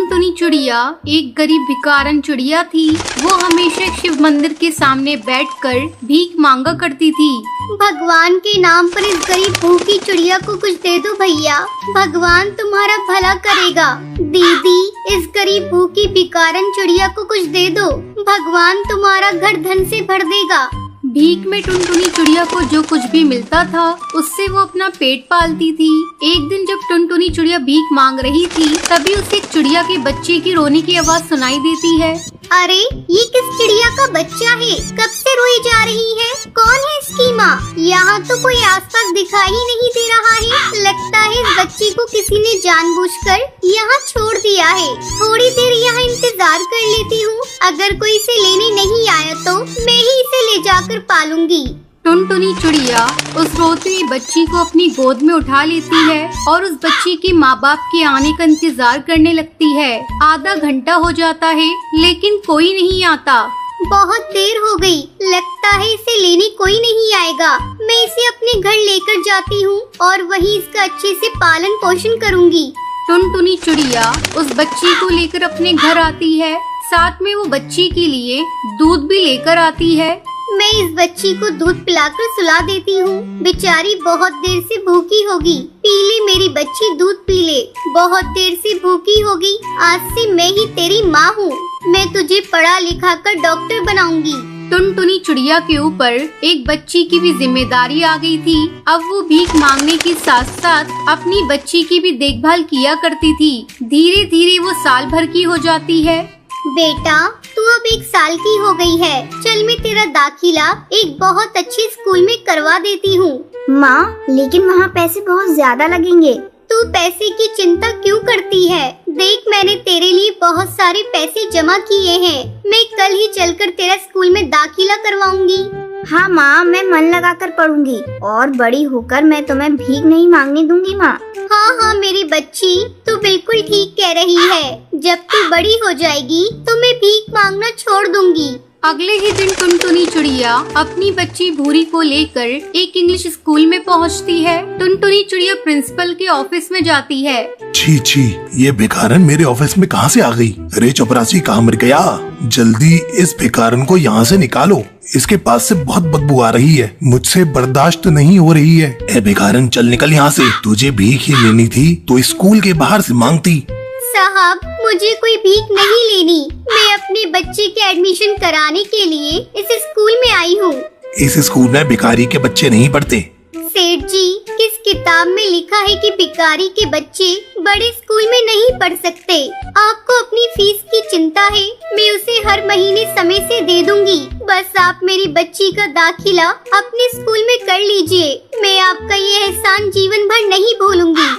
टुनटुनी चिड़िया एक गरीब भिखारन चिड़िया थी। वो हमेशा एक शिव मंदिर के सामने बैठकर भीख मांगा करती थी। भगवान के नाम पर इस गरीब भूखी चिड़िया को कुछ दे दो भैया, भगवान तुम्हारा भला करेगा। दीदी, इस गरीब भूखी भिखारन चिड़िया को कुछ दे दो, भगवान तुम्हारा घर धन से भर देगा। भीख में टुनटुनी चिड़िया को जो कुछ भी मिलता था उससे वो अपना पेट पालती थी। एक दिन जब टुनटुनी चिड़िया भीख मांग रही थी तभी उसे एक चिड़िया के बच्चे की रोने की आवाज सुनाई देती है। अरे ये किस चिड़िया का बच्चा है? कब से रोई जा रही है? कौन है इसकी माँ? यहाँ तो कोई आसपास दिखाई नहीं दे रहा है। लगता है इस बच्ची को किसी ने जानबूझकर यहाँ छोड़ दिया है। थोड़ी देर यहाँ इंतजार कर लेती हूँ, अगर कोई इसे लेने नहीं आया तो मैं ही इसे ले जाकर पालूंगी। टुनटुनी चिड़िया उस रोती हुई बच्ची को अपनी गोद में उठा लेती है और उस बच्ची के माँ बाप के आने का इंतजार करने लगती है। आधा घंटा हो जाता है लेकिन कोई नहीं आता। बहुत देर हो गई, लगता है इसे लेने कोई नहीं आएगा। मैं इसे अपने घर लेकर जाती हूँ और वहीं इसका अच्छे से पालन पोषण करूँगी। टुनटुनी चिड़िया उस बच्ची को लेकर अपने घर आती है, साथ में वो बच्ची के लिए दूध भी लेकर आती है। मैं इस बच्ची को दूध पिलाकर सुला देती हूँ, बेचारी बहुत देर से भूखी होगी। पी ले मेरी बच्ची, दूध पी ले, बहुत देर से भूखी होगी। आज से मैं ही तेरी माँ हूँ, मैं तुझे पढ़ा लिखा कर डॉक्टर बनाऊंगी। टुनटुनी चिड़िया के ऊपर एक बच्ची की भी जिम्मेदारी आ गई थी। अब वो भीख मांगने के साथ साथ अपनी बच्ची की भी देखभाल किया करती थी। धीरे धीरे वो साल भर की हो जाती है। बेटा, तू अब 1 साल की हो गई है, चल मैं तेरा दाखिला एक बहुत अच्छे स्कूल में करवा देती हूँ। माँ, लेकिन वहाँ पैसे बहुत ज्यादा लगेंगे। तू पैसे की चिंता क्यों करती है? देख, मैंने तेरे लिए बहुत सारे पैसे जमा किए हैं। मैं कल ही चलकर तेरा स्कूल में दाखिला करवाऊंगी। हाँ माँ, मैं मन लगाकर पढ़ूंगी और बड़ी होकर मैं तुम्हें भीख नहीं मांगने दूंगी माँ। हाँ मेरी बच्ची, तू बिल्कुल ठीक कह रही है। जब तू बड़ी हो जाएगी तो मैं भीख मांगना छोड़ दूंगी। अगले ही दिन टुनटुनी चिड़िया अपनी बच्ची भूरी को लेकर एक इंग्लिश स्कूल में पहुंचती है। टुनटुनी चिड़िया प्रिंसिपल के ऑफिस में जाती है। छी छी, ये भिखारन मेरे ऑफिस में कहाँ से आ गई? अरे चपरासी, कहाँ मर गया? जल्दी इस भिखारन को यहाँ से निकालो, इसके पास से बहुत बदबू आ रही है, मुझसे बर्दाश्त नहीं हो रही है। ए भिखारन, चल निकल यहाँ से। तुझे भीख ही लेनी थी तो स्कूल के बाहर से मांगती। साहब, मुझे कोई भीख नहीं लेनी, मैं अपने बच्चे के एडमिशन कराने के लिए इस स्कूल में आई हूँ। इस स्कूल में भिखारी के बच्चे नहीं पढ़ते। सेठ जी, किस किताब में लिखा है कि भिखारी के बच्चे बड़े स्कूल में नहीं पढ़ सकते? आपको अपनी फीस की चिंता है, मैं उसे हर महीने समय से दे दूंगी। बस आप मेरी बच्ची का दाखिला अपने स्कूल में कर लीजिए, मैं आपका ये एहसान जीवन भर नहीं भूलूंगी।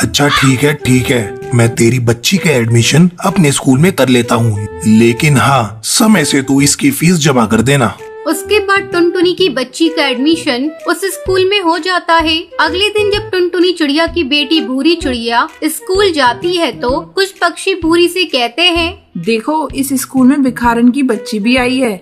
अच्छा ठीक है, मैं तेरी बच्ची का एडमिशन अपने स्कूल में कर लेता हूँ, लेकिन हाँ, समय से तू इसकी फीस जमा कर देना। उसके बाद टुनटुनी की बच्ची का एडमिशन उस स्कूल में हो जाता है। अगले दिन जब टुनटुनी चिड़िया की बेटी भूरी चिड़िया स्कूल जाती है तो कुछ पक्षी भूरी से कहते हैं, देखो, इस स्कूल में भिखारन की बच्ची भी आई है।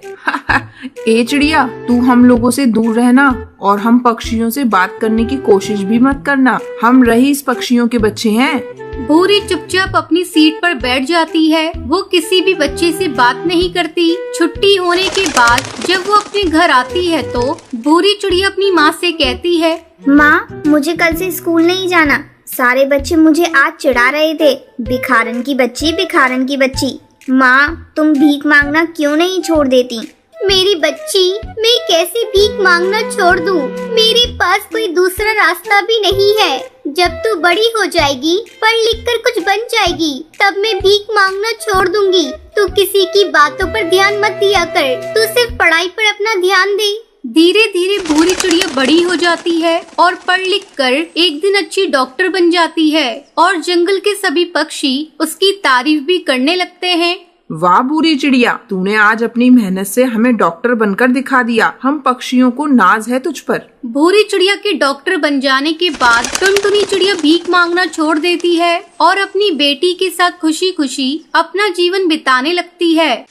ए चिड़िया, तू हम लोगों से दूर रहना और हम पक्षियों से बात करने की कोशिश भी मत करना, हम रईस पक्षियों के बच्चे हैं। भूरी चुपचाप अपनी सीट पर बैठ जाती है। वो किसी भी बच्चे से बात नहीं करती। छुट्टी होने के बाद जब वो अपने घर आती है तो भूरी चिड़िया अपनी माँ से कहती है, माँ, मुझे कल से स्कूल नहीं जाना, सारे बच्चे मुझे आज चिढ़ा रहे थे, भिखारन की बच्ची, भिखारन की बच्ची। माँ, तुम भीख मांगना क्यों नहीं छोड़ देती? मेरी बच्ची, मैं कैसे भीख मांगना छोड़ दूं? मेरे पास कोई दूसरा रास्ता भी नहीं है। जब तू बड़ी हो जाएगी, पढ़ लिख कर कुछ बन जाएगी, तब मैं भीख मांगना छोड़ दूंगी। तू किसी की बातों पर ध्यान मत दिया कर, तू सिर्फ पढ़ाई पर अपना ध्यान दे। धीरे धीरे भूरी चिड़िया बड़ी हो जाती है और पढ़ लिख कर एक दिन अच्छी डॉक्टर बन जाती है और जंगल के सभी पक्षी उसकी तारीफ भी करने लगते हैं। वाह भूरी चिड़िया, तूने आज अपनी मेहनत से हमें डॉक्टर बनकर दिखा दिया, हम पक्षियों को नाज है तुझ पर। भूरी चिड़िया के डॉक्टर बन जाने के बाद टुनटुनी चिड़िया भीख मांगना छोड़ देती है और अपनी बेटी के साथ खुशी खुशी अपना जीवन बिताने लगती है।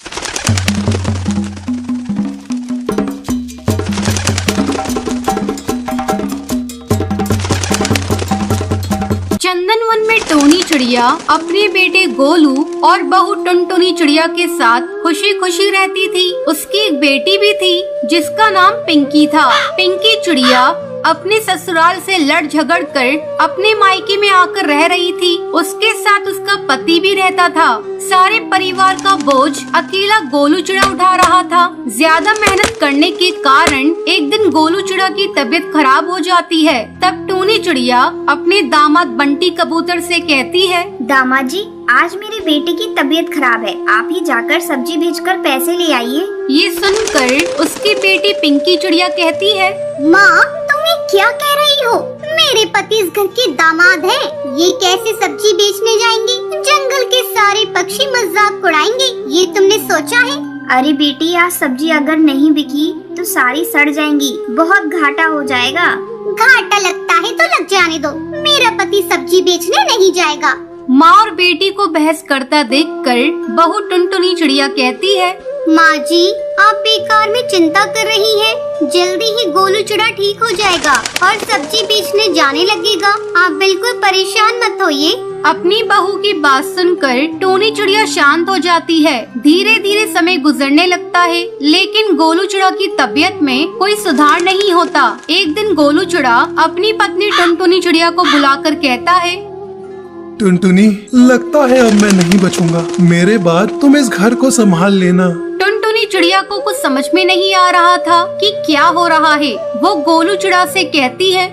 चंदन सीजन 1 में टोनी चिड़िया अपने बेटे गोलू और बहू टुनटुनी चिड़िया के साथ खुशी खुशी रहती थी। उसकी एक बेटी भी थी जिसका नाम पिंकी था। पिंकी चिड़िया अपने ससुराल से लड़ झगड़ कर अपने मायके में आकर रह रही थी। उसके साथ उसका पति भी रहता था। सारे परिवार का बोझ अकेला गोलू चिड़ा उठा रहा था। ज्यादा मेहनत करने के कारण एक दिन गोलू चिड़ा की तबीयत खराब हो जाती है। तब टोनी चिड़िया अपने दामाद बंटी कबूतर से कहती है, दामाद जी, आज मेरे बेटे की तबीयत खराब है, आप ही जाकर सब्जी बेचकर पैसे ले आइए। ये सुनकर उसकी बेटी पिंकी चिड़िया कहती है, माँ तुम ये क्या कह रही हो? मेरे पति इस घर के दामाद हैं। ये कैसे सब्जी बेचने जाएंगे? जंगल के सारे पक्षी मजाक उड़ाएंगे। ये तुमने सोचा है? अरे बेटी, आज सब्जी अगर नहीं बिकी तो सारी सड़ जाएंगी, बहुत घाटा हो जाएगा। घाटा लगता है तो लग जाने दो, मेरा पति सब्जी बेचने नहीं जाएगा। माँ और बेटी को बहस करता देखकर बहू टुनटुनी चिड़िया कहती है, माँ जी आप बेकार में चिंता कर रही हैं। जल्दी ही गोलू चिड़ा ठीक हो जाएगा और सब्जी बेचने जाने लगेगा। आप बिल्कुल परेशान मत होइए। अपनी बहू की बात सुनकर टोनी चिड़िया शांत हो जाती है। धीरे धीरे समय गुजरने लगता है, लेकिन गोलू चिड़ा की तबीयत में कोई सुधार नहीं होता। एक दिन गोलू चिड़ा अपनी पत्नी टुनटुनी चिड़िया को बुलाकर कहता है, टुनटुनी, लगता है अब मैं नहीं बचूंगा। मेरे बाद तुम इस घर को संभाल लेना। टुनटुनी चिड़िया को कुछ समझ में नहीं आ रहा था कि क्या हो रहा है। वो गोलू चिड़ा से कहती है,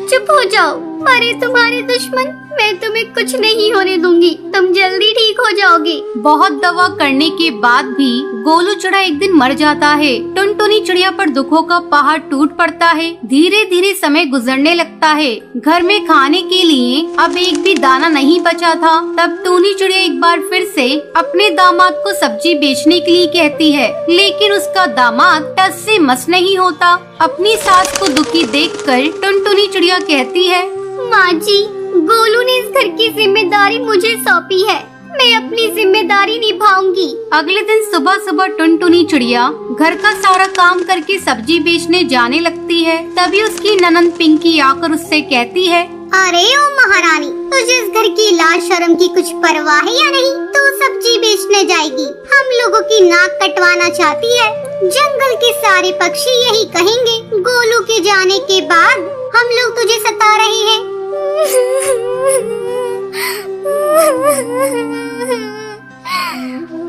चुप हो जाओ। अरे तुम्हारे दुश्मन, मैं तुम्हें कुछ नहीं होने दूंगी। तुम जल्दी ठीक हो जाओगे। बहुत दवा करने के बाद भी गोलू चिड़ा एक दिन मर जाता है। टुनटुनी चिड़िया पर दुखों का पहाड़ टूट पड़ता है। धीरे धीरे समय गुजरने लगता है। घर में खाने के लिए अब एक भी दाना नहीं बचा था। तब टोनी चिड़िया एक बार फिर से अपने दामाद को सब्जी बेचने के लिए कहती है, लेकिन उसका दामाद टस से मस नहीं होता। अपनी सास को दुखी देखकर टुनटुनी चिड़िया कहती है, माँ जी, गोलू ने इस घर की जिम्मेदारी मुझे सौंपी है। मैं अपनी जिम्मेदारी निभाऊंगी। अगले दिन सुबह सुबह टुनटुनी चिड़िया घर का सारा काम करके सब्जी बेचने जाने लगती है। तभी उसकी ननंद पिंकी आकर उससे कहती है, अरे ओ महारानी, तुझे इस घर की लाज शर्म की कुछ परवाह है या नहीं? तू सब्जी बेचने जाएगी, हम लोगों की नाक कटवाना चाहती है। जंगल के सारे पक्षी यही कहेंगे, गोलू के जाने के बाद हम लोग तुझे सता रहे हैं।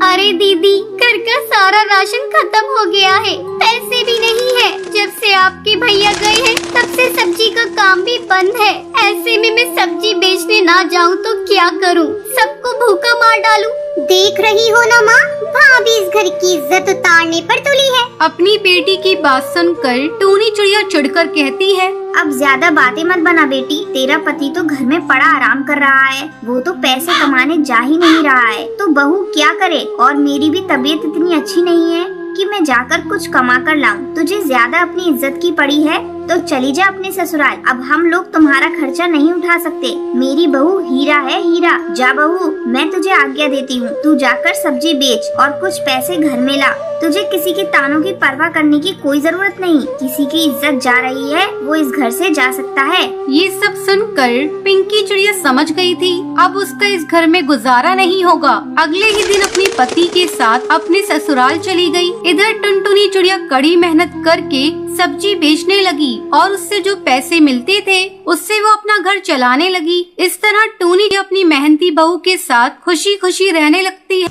अरे दीदी, घर का सारा राशन खत्म हो गया है, पैसे भी नहीं है। जब से आपके भैया गए हैं तब से सब्जी का काम भी बंद है। ऐसे में मैं सब्जी बेचने ना जाऊं तो क्या करूं? सबको भूखा मार डालूं। देख रही हो ना माँ, भाभी इस घर की इज्जत उतारने पर तुली है। अपनी बेटी की बात सुनकर टोनी चिड़िया चिढ़कर कहती है, अब ज्यादा बातें मत बना बेटी, तेरा पति तो घर में पड़ा आराम कर रहा है, वो तो पैसे कमाने जा ही नहीं रहा है, तो बहू क्या करे? और मेरी भी तबीयत इतनी अच्छी नहीं है कि मैं जाकर कुछ कमा कर लाऊं। तुझे ज्यादा अपनी इज्जत की पड़ी है तो चली जा अपने ससुराल। अब हम लोग तुम्हारा खर्चा नहीं उठा सकते। मेरी बहू हीरा है, हीरा। जा बहू, मैं तुझे आज्ञा देती हूँ, तू जाकर सब्जी बेच और कुछ पैसे घर में ला। तुझे किसी के तानों की परवाह करने की कोई जरूरत नहीं। किसी की इज्जत जा रही है वो इस घर से जा सकता है। ये सब सुनकर पिंकी चिड़िया समझ गई थी अब उसका इस घर में गुजारा नहीं होगा। अगले ही दिन अपने पति के साथ अपने ससुराल चली गई। इधर टुनटुनी चिड़िया कड़ी मेहनत करके सब्जी बेचने लगी और उससे जो पैसे मिलते थे उससे वो अपना घर चलाने लगी। इस तरह टोनी अपनी मेहनती बहू के साथ खुशी खुशी रहने लगती है।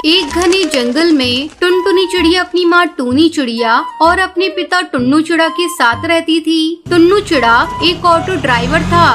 एक घने जंगल में टुनटुनी चिड़िया अपनी माँ टोनी चिड़िया और अपने पिता टुन्नू चिड़ा के साथ रहती थी। टुन्नू चिड़ा एक ऑटो ड्राइवर था।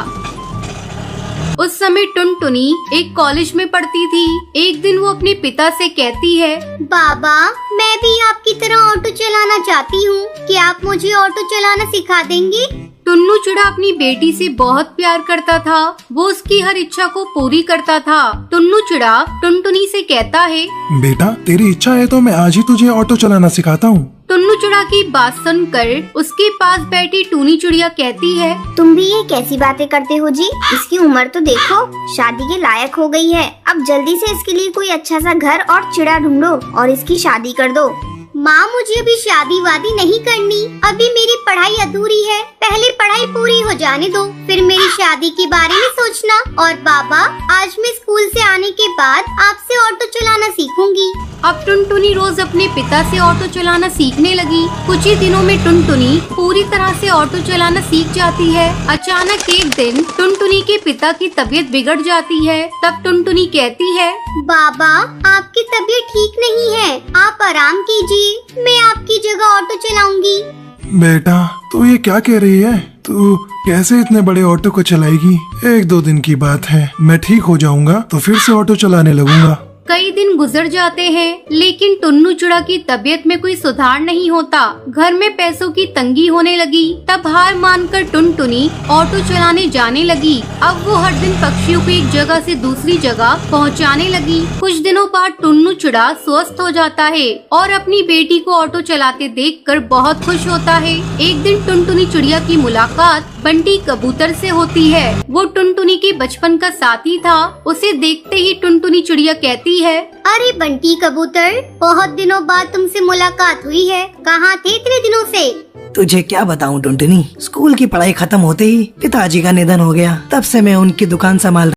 उस समय टुनटुनी एक कॉलेज में पढ़ती थी। एक दिन वो अपने पिता से कहती है, बाबा, मैं भी आपकी तरह ऑटो चलाना चाहती हूँ। क्या आप मुझे ऑटो चलाना सिखा देंगे? टुन्नू चिड़ा अपनी बेटी से बहुत प्यार करता था। वो उसकी हर इच्छा को पूरी करता था। टुन्नू चिड़ा टुनटुनी से कहता है, बेटा, तेरी इच्छा है तो मैं आज ही तुझे ऑटो चलाना सिखाता हूँ। टुन्नू चुड़ा की बात सुनकर उसके पास बैठी टूनी चिड़िया कहती है, तुम भी ये कैसी बातें करते हो जी? इसकी उम्र तो देखो, शादी के लायक हो गई है। अब जल्दी से इसके लिए कोई अच्छा सा घर और चिड़ा ढूंढो और इसकी शादी कर दो। माँ मुझे अभी शादी वादी नहीं करनी, अभी मेरी पढ़ाई अधूरी है। पहले पढ़ाई पूरी हो जाने दो, फिर मेरी शादी के बारे में सोचना। और बाबा, आज मैं स्कूल से आने के बाद आपसे ऑटो चलाना सीखूंगी। अब टुनटुनी रोज अपने पिता से ऑटो चलाना सीखने लगी। कुछ ही दिनों में टुनटुनी पूरी तरह से ऑटो चलाना सीख जाती है। अचानक एक दिन टुनटुनी के पिता की तबीयत बिगड़ जाती है। तब टुनटुनी कहती है, बाबा, आपकी तबीयत ठीक नहीं है, आप आराम कीजिए, मैं आपकी जगह ऑटो चलाऊंगी। बेटा, तू ये क्या कह रही है? तू कैसे इतने बड़े ऑटो को चलाएगी? 1-2 दिन की बात है, मैं ठीक हो जाऊंगा तो फिर से ऑटो चलाने लगूंगा। कई दिन गुजर जाते हैं, लेकिन टुन्नू चिड़ा की तबीयत में कोई सुधार नहीं होता। घर में पैसों की तंगी होने लगी। तब हार मानकर टुनटुनी ऑटो चलाने जाने लगी। अब वो हर दिन पक्षियों को एक जगह से दूसरी जगह पहुंचाने लगी। कुछ दिनों बाद टुन्नू चिड़ा स्वस्थ हो जाता है और अपनी बेटी को ऑटो चलाते देखकर बहुत खुश होता है। एक दिन टुनटुनी चिड़िया की मुलाकात बंटी कबूतर से होती है। वो टुनटुनी के बचपन का साथी था। उसे देखते ही टुनटुनी चिड़िया कहती है, अरे बंटी कबूतर, बहुत दिनों बाद तुमसे मुलाकात हुई है, कहाँ थे इतने दिनों से? तुझे क्या बताऊं टुनटुनी, स्कूल की पढ़ाई खत्म होते ही पिताजी का निधन हो गया। तब से मैं उनकी दुकान संभाल